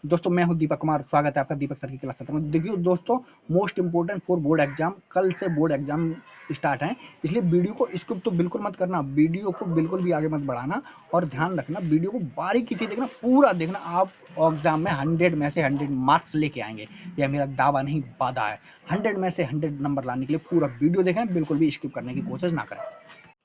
दोस्तों मैं हूं दीपक कुमार, स्वागत है आपका दीपक सर की क्लास 17 में। देखिए दोस्तों, most important for board exam, कल से बोर्ड एग्जाम स्टार्ट है, इसलिए वीडियो को स्किप तो बिल्कुल मत करना, वीडियो को बिल्कुल भी आगे मत बढ़ाना और ध्यान रखना, वीडियो को बारीकी से देखना, पूरा देखना। आप एग्जाम में 100 में से 100 मार्क्स लेके आएंगे, यह मेरा दावा नहीं वादा है। 100 में से 100 नंबर लाने के लिए पूरा वीडियो देखें, बिल्कुल भी स्किप करने की कोशिश ना करें।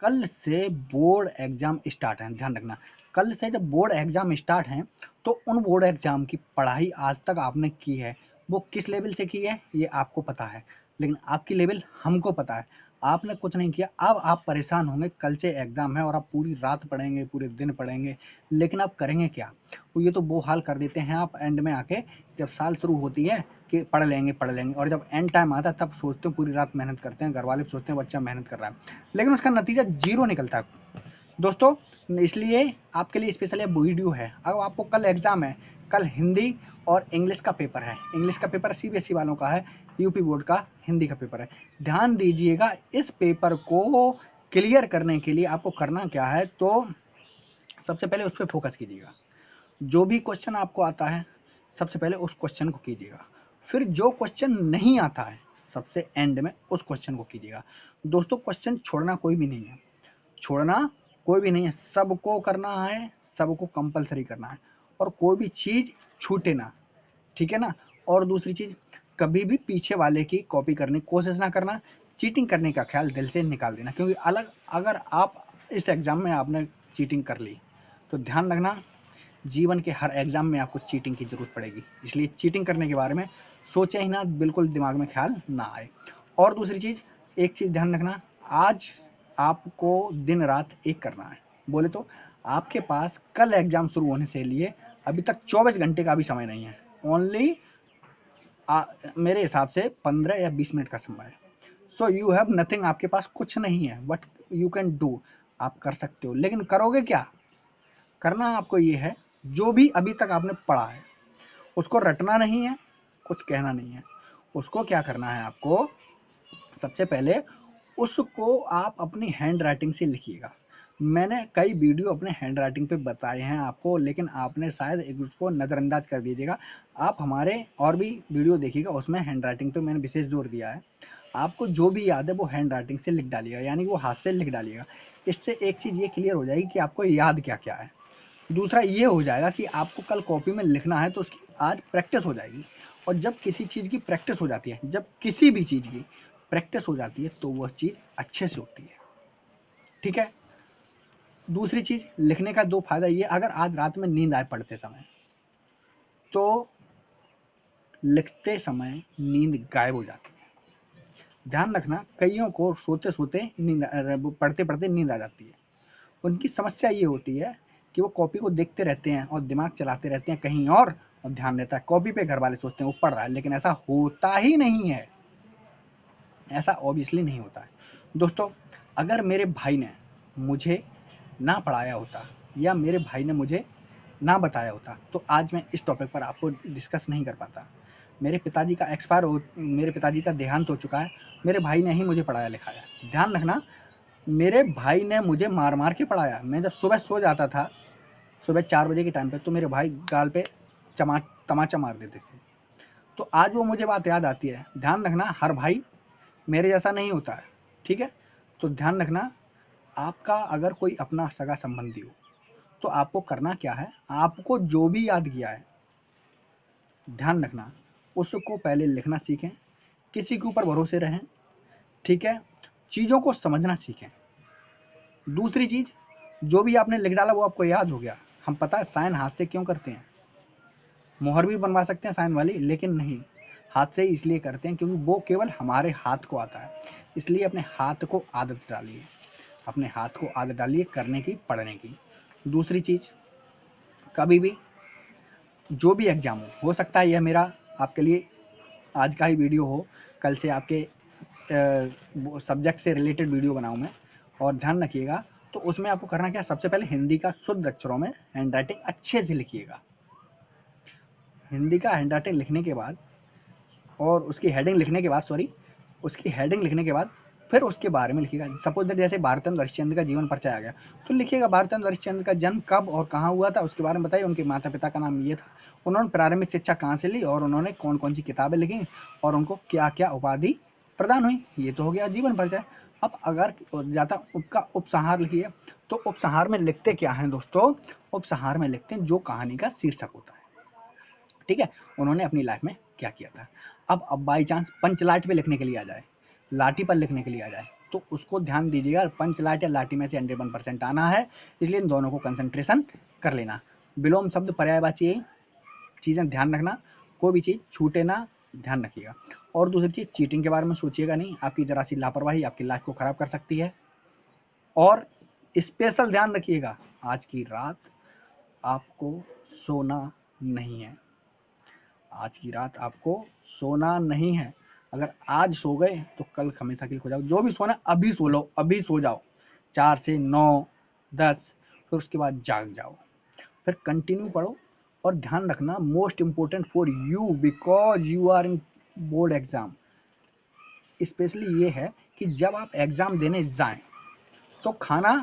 कल से बोर्ड एग्जाम स्टार्ट है, ध्यान रखना। कल से जब बोर्ड एग्जाम स्टार्ट हैं तो उन बोर्ड एग्जाम की पढ़ाई आज तक आपने की है, वो किस लेवल से की है ये आपको पता है, लेकिन आपकी लेवल हमको पता है। आपने कुछ नहीं किया, अब आप परेशान होंगे, कल से एग्जाम है और आप पूरी रात पढ़ेंगे, पूरे दिन पढ़ेंगे, लेकिन आप करेंगे क्या? तो ये तो वो हाल कर देते हैं आप एंड में आके, जब साल शुरू होती है कि पढ़ लेंगे और जब एंड टाइम आता है तब सोचते हैं पूरी रात मेहनत करते हैं, घर वाले सोचते हैं बच्चा मेहनत कर रहा है, लेकिन उसका नतीजा जीरो निकलता है दोस्तों। इसलिए आपके लिए स्पेशल ये वीडियो है। अब आपको कल एग्जाम है, कल हिंदी और इंग्लिश का पेपर है। इंग्लिश का पेपर सीबीएसई वालों का है, यूपी बोर्ड का हिंदी का पेपर है। ध्यान दीजिएगा, इस पेपर को क्लियर करने के लिए आपको करना क्या है, तो सबसे पहले उस पर फोकस कीजिएगा। जो भी क्वेश्चन आपको आता है सबसे पहले उस क्वेश्चन को कीजिएगा, फिर जो क्वेश्चन नहीं आता है सबसे एंड में उस क्वेश्चन को कीजिएगा। दोस्तों क्वेश्चन छोड़ना कोई भी नहीं है, छोड़ना कोई भी नहीं है, सबको करना है, सबको कंपलसरी करना है और कोई भी चीज़ छूटे ना, ठीक है ना। और दूसरी चीज़, कभी भी पीछे वाले की कॉपी करने की कोशिश ना करना, चीटिंग करने का ख्याल दिल से निकाल देना, क्योंकि अगर आप इस एग्ज़ाम में आपने चीटिंग कर ली तो ध्यान रखना, जीवन के हर एग्जाम में आपको चीटिंग की जरूरत पड़ेगी, इसलिए चीटिंग करने के बारे में सोचे ही ना, बिल्कुल दिमाग में ख्याल ना आए। और दूसरी चीज़, एक चीज़ ध्यान रखना, आज आपको दिन रात एक करना है। बोले तो आपके पास कल एग्जाम शुरू होने से लिए अभी तक 24 घंटे का भी समय नहीं है, ओनली मेरे हिसाब से 15 या 20 मिनट का समय है। सो यू हैव नथिंग, आपके पास कुछ नहीं है, बट यू कैन डू, आप कर सकते हो, लेकिन करोगे क्या? करना आपको ये है, जो भी अभी तक आपने पढ़ा है उसको रटना नहीं है, कुछ कहना नहीं है। उसको क्या करना है आपको, सबसे पहले उसको आप अपनी हैंड राइटिंग से लिखिएगा। मैंने कई वीडियो अपने हैंड राइटिंग पे बताए हैं आपको, लेकिन आपने शायद एक उसको नज़रअंदाज कर दीजिएगा। आप हमारे और भी वीडियो देखिएगा, उसमें हैंड राइटिंग पे मैंने विशेष जोर दिया है। आपको जो भी याद है वो हैंड राइटिंग से लिख डालिएगा, यानी वो हाथ से लिख डालिएगा। इससे एक चीज़ ये क्लियर हो जाएगी कि आपको याद क्या क्या है। दूसरा ये हो जाएगा कि आपको कल कॉपी में लिखना है तो उसकी आज प्रैक्टिस हो जाएगी, और जब किसी चीज़ की प्रैक्टिस हो जाती है, जब किसी भी चीज़ की प्रैक्टिस हो जाती है तो वह चीज़ अच्छे से होती है, ठीक है। दूसरी चीज़, लिखने का दो फायदा ये, अगर आज रात में नींद आए पढ़ते समय तो लिखते समय नींद गायब हो जाती है। ध्यान रखना, कईयों को सोते सोते नींद, पढ़ते पढ़ते नींद आ जाती है। उनकी समस्या ये होती है कि वो कॉपी को देखते रहते हैं और दिमाग चलाते रहते हैं कहीं और ध्यान रहता है कॉपी पे, घर वाले सोचते हैं वो पढ़ रहा है, लेकिन ऐसा होता ही नहीं है, ऐसा ऑब्वियसली नहीं होता है। दोस्तों, अगर मेरे भाई ने मुझे ना पढ़ाया होता या मेरे भाई ने मुझे ना बताया होता तो आज मैं इस टॉपिक पर आपको डिस्कस नहीं कर पाता। मेरे पिताजी का देहांत हो चुका है, मेरे भाई ने ही मुझे पढ़ाया लिखाया। ध्यान रखना, मेरे भाई ने मुझे मार मार के पढ़ाया। मैं जब सुबह सो जाता था, सुबह 4 बजे के टाइम पे, तो मेरे भाई गाल पे तमाचा मार देते थे। तो आज वो मुझे बात याद आती है। ध्यान रखना, हर भाई मेरे जैसा नहीं होता है, ठीक है। तो ध्यान रखना, आपका अगर कोई अपना सगा संबंधी हो तो आपको करना क्या है, आपको जो भी याद किया है ध्यान रखना, उसको पहले लिखना सीखें, किसी के ऊपर भरोसे रहें, ठीक है, चीज़ों को समझना सीखें। दूसरी चीज़, जो भी आपने लिख डाला वो आपको याद हो गया। हम पता है साइन हाथ से क्यों करते हैं, मोहर भी बनवा सकते हैं साइन वाली, लेकिन नहीं, हाथ से इसलिए करते हैं क्योंकि वो केवल हमारे हाथ को आता है। इसलिए अपने हाथ को आदत डालिए, अपने हाथ को आदत डालिए करने की, पढ़ने की। दूसरी चीज़, कभी भी जो भी एग्जाम हो सकता है यह मेरा आपके लिए आज का ही वीडियो हो, कल से आपके सब्जेक्ट से रिलेटेड वीडियो बनाऊँ मैं। और ध्यान रखिएगा, तो उसमें आपको करना क्या है, सबसे पहले हिंदी का शुद्ध अक्षरों में हैंड राइटिंग अच्छे से लिखिएगा। हिंदी का हैंड लिखने के बाद और उसकी हेडिंग लिखने के बाद, फिर फिर उसके बारे में लिखिएगा। सपोज दैट जैसे भारतचंद्र हरिश्चंद्र का जीवन परिचय आ गया, तो लिखिएगा भारतचंद्र हरिश्चंद्र का जन्म कब और कहाँ हुआ था, उसके बारे में बताइए। उनके माता पिता का नाम ये था, उन्होंने प्रारंभिक शिक्षा कहाँ से ली और उन्होंने कौन कौन सी किताबें लिखी और उनको क्या क्या उपाधि प्रदान हुई। ये तो हो गया जीवन परिचय। अब अगर जाता उसका उपसंहार लिखिए। तो उपसंहार में लिखते क्या है दोस्तों, उपसंहार में लिखते हैं जो कहानी का शीर्षक होता है, ठीक है, उन्होंने अपनी लाइफ में क्या किया था। अब बाई चांस पंचलाट पे लिखने के लिए आ जाए, लाठी पर लिखने के लिए आ जाए, तो उसको ध्यान दीजिएगा, पंचलाट या लाठी में से 101% आना है, इसलिए इन दोनों को कंसंट्रेशन कर लेना। विलोम शब्द पर्यायवाची चीज़ें ध्यान रखना, कोई भी चीज़ छूटे ना, ध्यान रखिएगा। और दूसरी चीज़, चीटिंग के बारे में सोचिएगा नहीं, आपकी जरा सी लापरवाही आपकी लाइफ को खराब कर सकती है। और स्पेशल ध्यान रखिएगा, आज की रात आपको सोना नहीं है, आज की रात आपको सोना नहीं है। अगर आज सो गए तो कल हमेशा के लिए खो जाओ। जो भी सोना अभी सो लो, अभी सो जाओ 4 से 9 10, फिर उसके बाद जाग जाओ, फिर कंटिन्यू पढ़ो। और ध्यान रखना, most important for you because you are in board exam, specially ये है कि जब आप एग्जाम देने जाएं तो खाना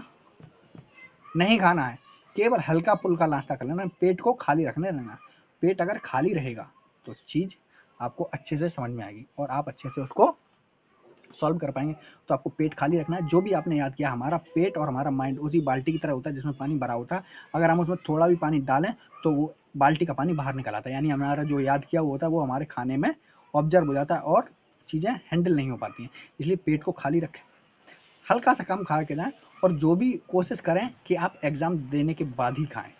नहीं खाना है, केवल हल्का फुल्का नाश्ता कर लेना, पेट को खाली रखने देना। पेट अगर खाली रहेगा तो चीज़ आपको अच्छे से समझ में आएगी और आप अच्छे से उसको सॉल्व कर पाएंगे। तो आपको पेट खाली रखना है। जो भी आपने याद किया, हमारा पेट और हमारा माइंड उसी बाल्टी की तरह होता है जिसमें पानी भरा होता है। अगर हम उसमें थोड़ा भी पानी डालें तो वो बाल्टी का पानी बाहर निकल आता है, यानी हमारा जो याद किया वो होता है वो हमारे खाने में ऑब्जर्व हो जाता है और चीज़ें हैंडल नहीं हो पाती हैं। इसलिए पेट को खाली रखें, हल्का सा कम खा के जाएँ और जो भी कोशिश करें कि आप एग्ज़ाम देने के बाद ही खाएँ,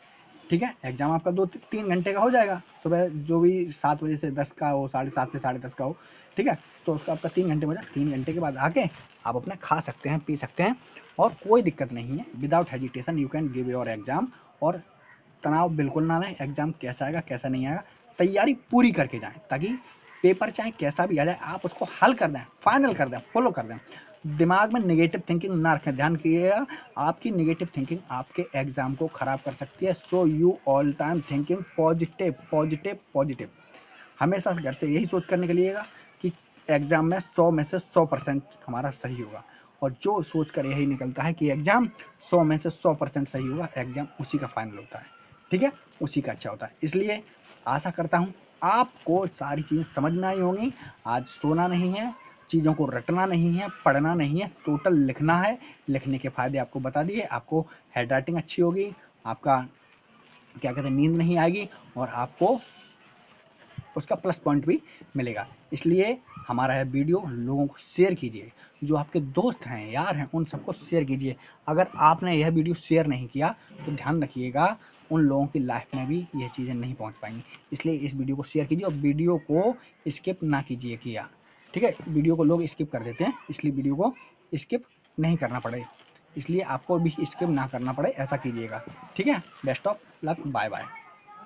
ठीक है। एग्ज़ाम आपका 2-3 घंटे का हो जाएगा, सुबह जो भी 7 बजे से 10 का हो, 7:30 से 10:30 का हो, ठीक है, तो उसका आपका 3 घंटे में हो जाए। 3 घंटे के बाद आके आप अपना खा सकते हैं, पी सकते हैं और कोई दिक्कत नहीं है। Without hesitation you can give your exam. और तनाव बिल्कुल ना लें, एग्ज़ाम कैसा आएगा कैसा नहीं आएगा, तैयारी पूरी करके जाएँ ताकि पेपर चाहे कैसा भी आ जाए आप उसको हल कर दें, फाइनल कर दें, फॉलो कर दें। दिमाग में नेगेटिव थिंकिंग ना रखें, ध्यान कीजिएगा, आपकी नेगेटिव थिंकिंग आपके एग्जाम को खराब कर सकती है। So you all time thinking positive positive positive. हमेशा घर से यही सोच कर निकलिएगा कि एग्जाम में 100 में से 100% हमारा सही होगा। और जो सोच कर यही निकलता है कि एग्जाम 100 में से 100% सही होगा, एग्जाम उसी का फाइनल होता है, ठीक है, उसी का अच्छा होता है। इसलिए आशा करता हूँ आपको सारी चीज़ें समझ में आई होंगी। आज सोना नहीं है, चीज़ों को रटना नहीं है, पढ़ना नहीं है, टोटल लिखना है। लिखने के फ़ायदे आपको बता दिए, आपको हैंड राइटिंग अच्छी होगी, आपका क्या कहते हैं नींद नहीं आएगी और आपको उसका प्लस पॉइंट भी मिलेगा। इसलिए हमारा यह वीडियो लोगों को शेयर कीजिए, जो आपके दोस्त हैं यार हैं उन सबको शेयर कीजिए। अगर आपने यह वीडियो शेयर नहीं किया तो ध्यान रखिएगा उन लोगों की लाइफ में भी यह चीज़ें नहीं पहुंच पाएंगी। इसलिए इस वीडियो को शेयर कीजिए और वीडियो को स्किप ना कीजिए किया, ठीक है। वीडियो को लोग स्किप कर देते हैं, इसलिए वीडियो को स्किप नहीं करना पड़े, इसलिए आपको भी स्किप ना करना पड़े, ऐसा कीजिएगा, ठीक है। Best of luck, bye bye.